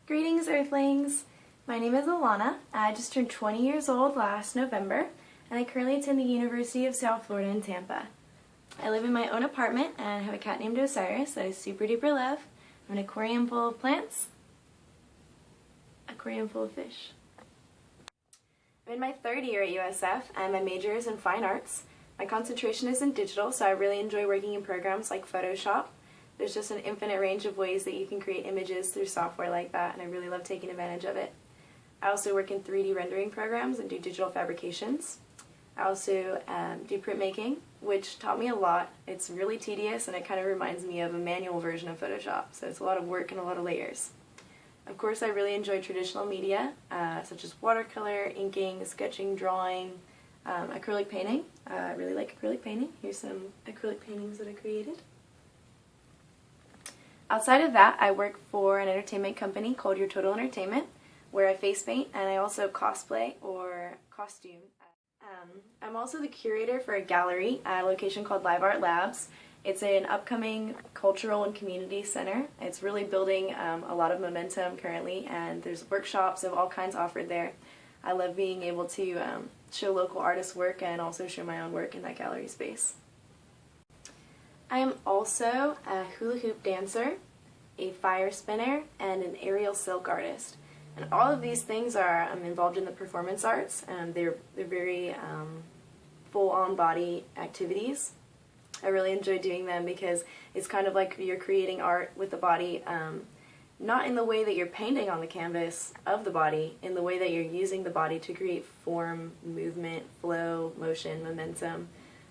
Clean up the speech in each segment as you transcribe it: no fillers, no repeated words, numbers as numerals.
Greetings, Earthlings! My name is Alana. I just turned 20 years old last November, and I currently attend the University of South Florida in Tampa. I live in my own apartment and have a cat named Osiris that I super duper love. I have an aquarium full of plants, aquarium full of fish. I'm in my third year at USF, and my major is in fine arts. My concentration is in digital, so I really enjoy working in programs like Photoshop. There's just an infinite range of ways that you can create images through software like that, and I really love taking advantage of it. I also work in 3D rendering programs and do digital fabrications. I also do printmaking, which taught me a lot. It's really tedious, and it kind of reminds me of a manual version of Photoshop, so it's a lot of work and a lot of layers. Of course, I really enjoy traditional media, such as watercolor, inking, sketching, drawing, acrylic painting. I really like acrylic painting. Here's some acrylic paintings that I created. Outside of that, I work for an entertainment company called Your Total Entertainment, where I face paint and I also cosplay or costume. I'm also the curator for a gallery at a location called LiveArt Labs. It's an upcoming cultural and community center. It's really building a lot of momentum currently, and there's workshops of all kinds offered there. I love being able to show local artists' work and also show my own work in that gallery space. I am also a hula hoop dancer, a fire spinner, and an aerial silk artist. And all of these things are involved in the performance arts, and they're very full-on body activities. I really enjoy doing them because it's kind of like you're creating art with the body, not in the way that you're painting on the canvas of the body, in the way that you're using the body to create form, movement, flow, motion, momentum.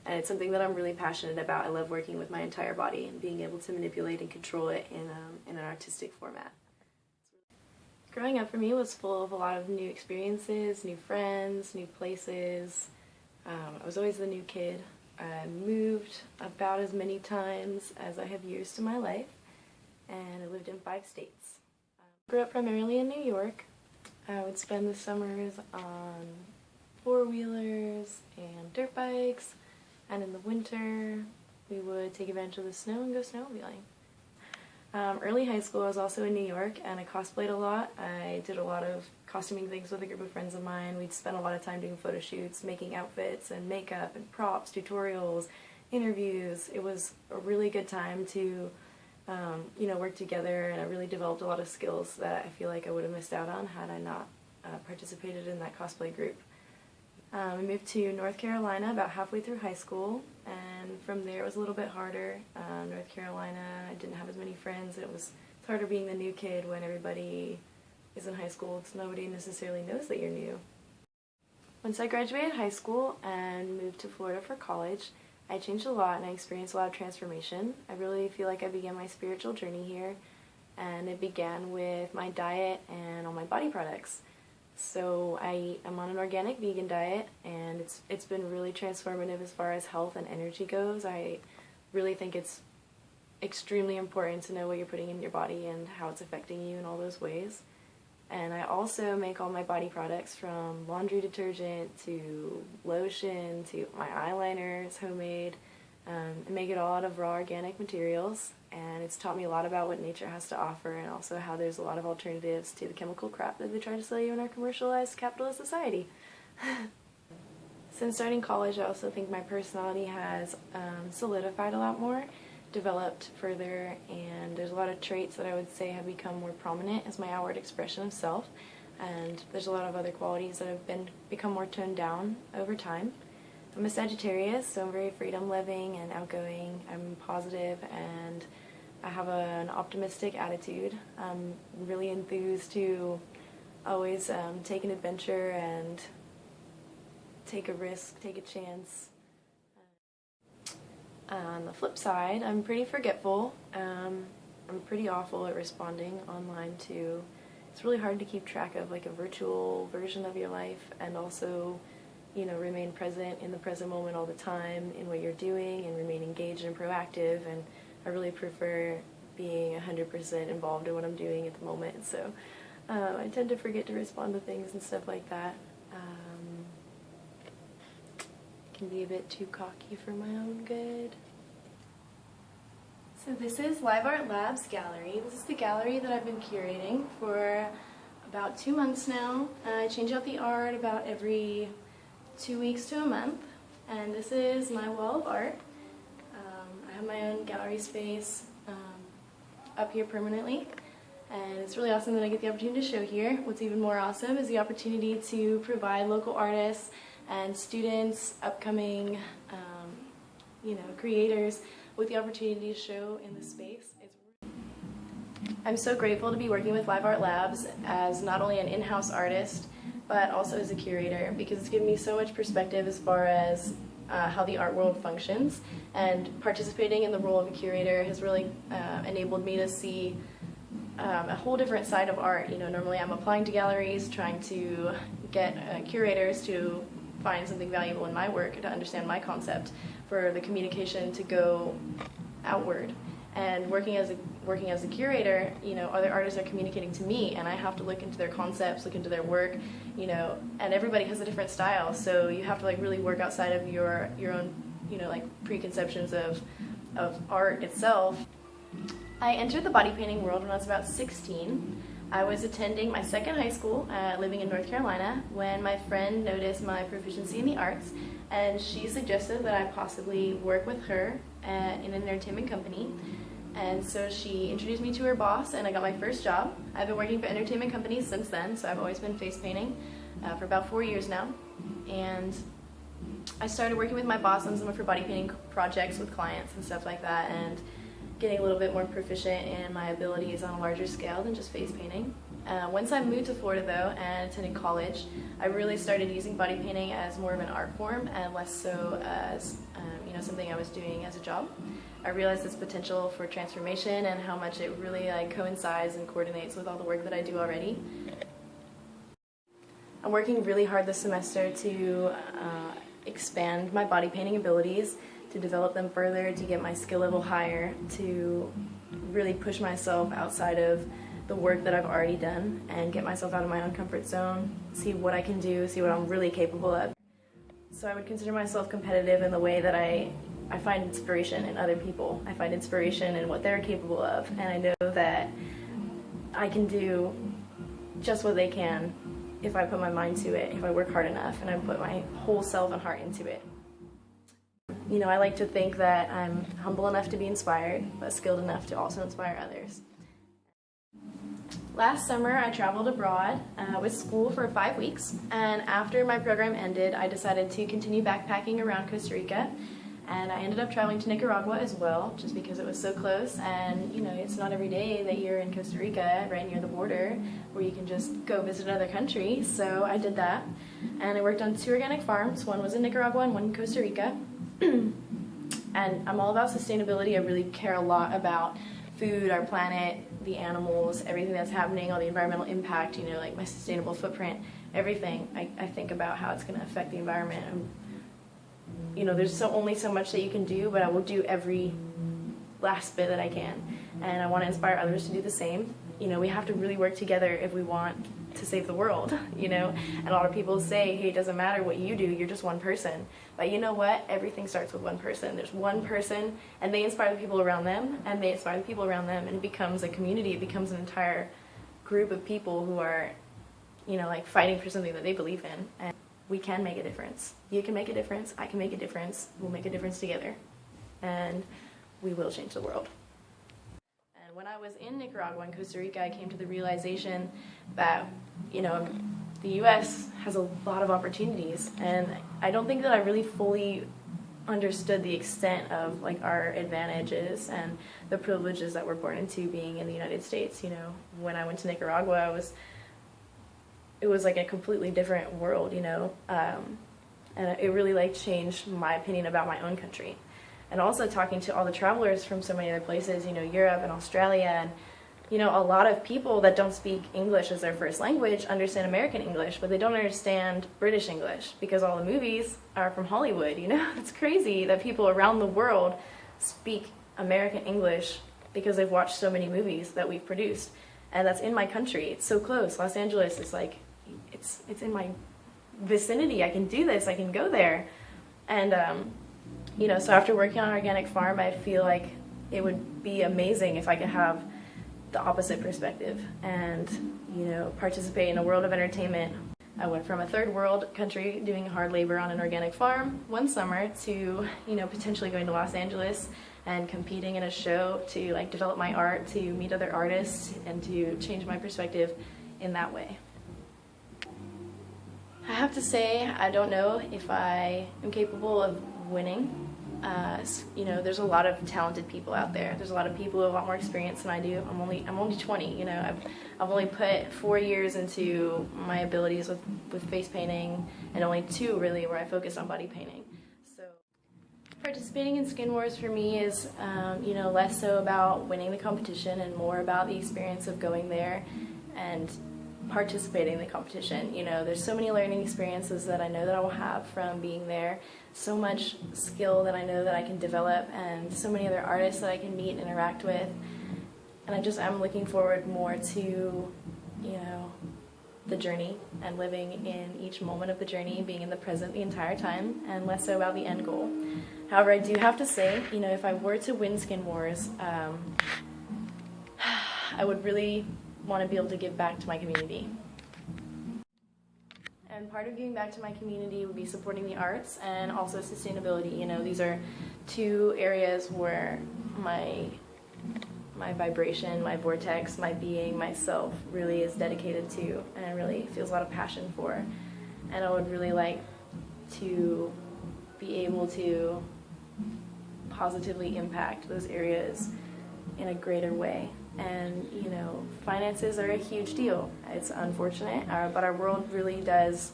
And it's something that I'm really passionate about. I love working with my entire body and being able to manipulate and control it in an artistic format. Growing up for me was full of a lot of new experiences, new friends, new places. I was always the new kid. I moved about as many times as I have years to my life, and I lived in 5 states. Grew up primarily in New York. I would spend the summers on 4-wheelers and dirt bikes, and in the winter we would take advantage of the snow and go snowmobiling. Early high school I was also in New York, and I cosplayed a lot. I did a lot of costuming things with a group of friends of mine. We'd spend a lot of time doing photo shoots, making outfits and makeup and props, tutorials, interviews. It was a really good time to work together, and I really developed a lot of skills that I feel like I would have missed out on had I not participated in that cosplay group. I moved to North Carolina about halfway through high school, and from there it was a little bit harder. North Carolina, I didn't have as many friends. It's harder being the new kid when everybody is in high school, so nobody necessarily knows that you're new. Once I graduated high school and moved to Florida for college, I changed a lot and I experienced a lot of transformation. I really feel like I began my spiritual journey here, and it began with my diet and all my body products. So I am on an organic vegan diet, and it's been really transformative as far as health and energy goes. I really think it's extremely important to know what you're putting in your body and how it's affecting you in all those ways. And I also make all my body products, from laundry detergent to lotion to my eyeliner is homemade. I make it all out of raw organic materials, and it's taught me a lot about what nature has to offer, and also how there's a lot of alternatives to the chemical crap that they try to sell you in our commercialized capitalist society. Since starting college, I also think my personality has solidified a lot more, developed further, and there's a lot of traits that I would say have become more prominent as my outward expression of self, and there's a lot of other qualities that have become more toned down over time. I'm a Sagittarius, so I'm very freedom-loving and outgoing. I'm positive, and I have an optimistic attitude. I'm really enthused to always take an adventure and take a risk, take a chance. On the flip side, I'm pretty forgetful. I'm pretty awful at responding online too. It's really hard to keep track of like a virtual version of your life, and also remain present in the present moment all the time in what you're doing, and remain engaged and proactive, and I really prefer being 100% involved in what I'm doing at the moment, so I tend to forget to respond to things and stuff like that. Can be a bit too cocky for my own good. So this is LiveArt Lab's gallery. This is the gallery that I've been curating for about 2 months now. I change out the art about every 2 weeks to a month. And this is my wall of art. I have my own gallery space up here permanently. And it's really awesome that I get the opportunity to show here. What's even more awesome is the opportunity to provide local artists and students, upcoming creators, with the opportunity to show in this space. I'm so grateful to be working with LiveArt Labs as not only an in-house artist, but also as a curator, because it's given me so much perspective as far as how the art world functions, and participating in the role of a curator has really enabled me to see a whole different side of art. Normally I'm applying to galleries, trying to get curators to find something valuable in my work, to understand my concept, for the communication to go outward. And working as a curator, other artists are communicating to me, and I have to look into their concepts, look into their work, and everybody has a different style, so you have to really work outside of your own, preconceptions of art itself. I entered the body painting world when I was about 16. I was attending my second high school, living in North Carolina, when my friend noticed my proficiency in the arts, and she suggested that I possibly work with her in an entertainment company. And so she introduced me to her boss, and I got my first job. I've been working for entertainment companies since then, so I've always been face painting for about 4 years now. And I started working with my boss on some of her body painting projects with clients and stuff like that, and getting a little bit more proficient in my abilities on a larger scale than just face painting. Once I moved to Florida though and attended college, I really started using body painting as more of an art form and less so as something I was doing as a job. I realized its potential for transformation and how much it really coincides and coordinates with all the work that I do already. I'm working really hard this semester to expand my body painting abilities, to develop them further, to get my skill level higher, to really push myself outside of the work that I've already done and get myself out of my own comfort zone, see what I can do, see what I'm really capable of. So I would consider myself competitive in the way that I find inspiration in other people. I find inspiration in what they're capable of, and I know that I can do just what they can if I put my mind to it, if I work hard enough and I put my whole self and heart into it. I like to think that I'm humble enough to be inspired, but skilled enough to also inspire others. Last summer I traveled abroad with school for 5 weeks, and after my program ended I decided to continue backpacking around Costa Rica, and I ended up traveling to Nicaragua as well, just because it was so close, and it's not every day that you're in Costa Rica, right near the border, where you can just go visit another country, so I did that. And I worked on 2 organic farms, one was in Nicaragua and one in Costa Rica. And I'm all about sustainability. I really care a lot about food, our planet, the animals, everything that's happening, all the environmental impact, my sustainable footprint, everything. I think about how it's going to affect the environment. There's only so much that you can do, but I will do every last bit that I can. And I want to inspire others to do the same. We have to really work together if we want to save the world, And a lot of people say, hey, it doesn't matter what you do, you're just one person. But you know what? Everything starts with one person. There's one person, and they inspire the people around them, and they inspire the people around them, and it becomes a community. It becomes an entire group of people who are, fighting for something that they believe in. And we can make a difference. You can make a difference. I can make a difference. We'll make a difference together. And we will change the world. When I was in Nicaragua and Costa Rica, I came to the realization that, the U.S. has a lot of opportunities, and I don't think that I really fully understood the extent of our advantages and the privileges that we're born into being in the United States. When I went to Nicaragua, it was like a completely different world, and it really changed my opinion about my own country. And also talking to all the travelers from so many other places, Europe and Australia, and a lot of people that don't speak English as their first language understand American English, but they don't understand British English because all the movies are from Hollywood. It's crazy that people around the world speak American English because they've watched so many movies that we've produced, and that's in my country. It's so close. Los Angeles is it's in my vicinity. I can do this. I can go there, and so after working on an organic farm, I feel like it would be amazing if I could have the opposite perspective and, participate in a world of entertainment. I went from a third world country doing hard labor on an organic farm one summer to, potentially going to Los Angeles and competing in a show to develop my art, to meet other artists, and to change my perspective in that way. I have to say, I don't know if I am capable of winning. There's a lot of talented people out there. There's a lot of people with a lot more experience than I do. I'm only 20. I've only put 4 years into my abilities with face painting, and only 2 really where I focus on body painting. So participating in Skin Wars for me is, less so about winning the competition and more about the experience of going there and participating in the competition. There's so many learning experiences that I know that I will have from being there, so much skill that I know that I can develop, and so many other artists that I can meet and interact with. And I'm looking forward more to, the journey and living in each moment of the journey, being in the present the entire time, and less so about the end goal. However, I do have to say, if I were to win Skin Wars, I would really want to be able to give back to my community. And part of giving back to my community would be supporting the arts and also sustainability. These are 2 areas where my vibration, my vortex, my being, myself really is dedicated to, and really feels a lot of passion for. And I would really like to be able to positively impact those areas in a greater way. And, finances are a huge deal. It's unfortunate, but our world really does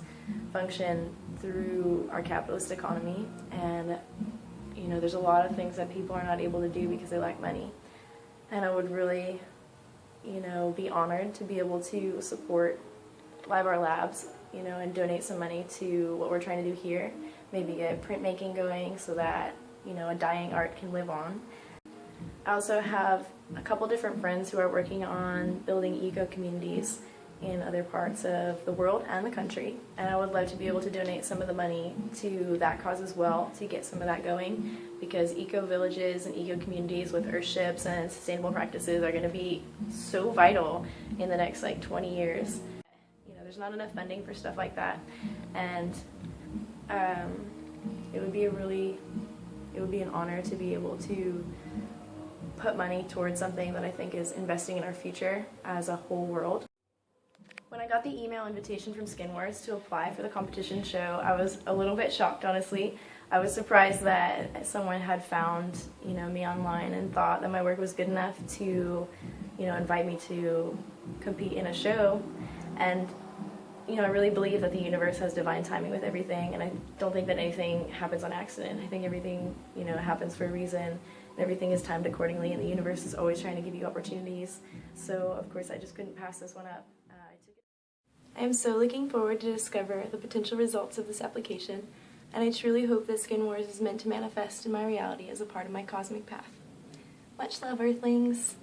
function through our capitalist economy. And, there's a lot of things that people are not able to do because they lack money. And I would really, be honored to be able to support LiveArt Labs, and donate some money to what we're trying to do here. Maybe get printmaking going so that, a dying art can live on. I also have a couple different friends who are working on building eco communities in other parts of the world and the country, and I would love to be able to donate some of the money to that cause as well, to get some of that going, because eco villages and eco communities with earthships and sustainable practices are going to be so vital in the next 20 years. There's not enough funding for stuff like that, and it would be an honor to be able to put money towards something that I think is investing in our future as a whole world. When I got the email invitation from Skin Wars to apply for the competition show, I was a little bit shocked, honestly. I was surprised that someone had found, me online and thought that my work was good enough to, invite me to compete in a show. And, I really believe that the universe has divine timing with everything, and I don't think that anything happens on accident. I think everything, happens for a reason, and everything is timed accordingly, and the universe is always trying to give you opportunities. So, of course, I just couldn't pass this one up. I am so looking forward to discover the potential results of this application, and I truly hope that Skin Wars is meant to manifest in my reality as a part of my cosmic path. Much love, Earthlings!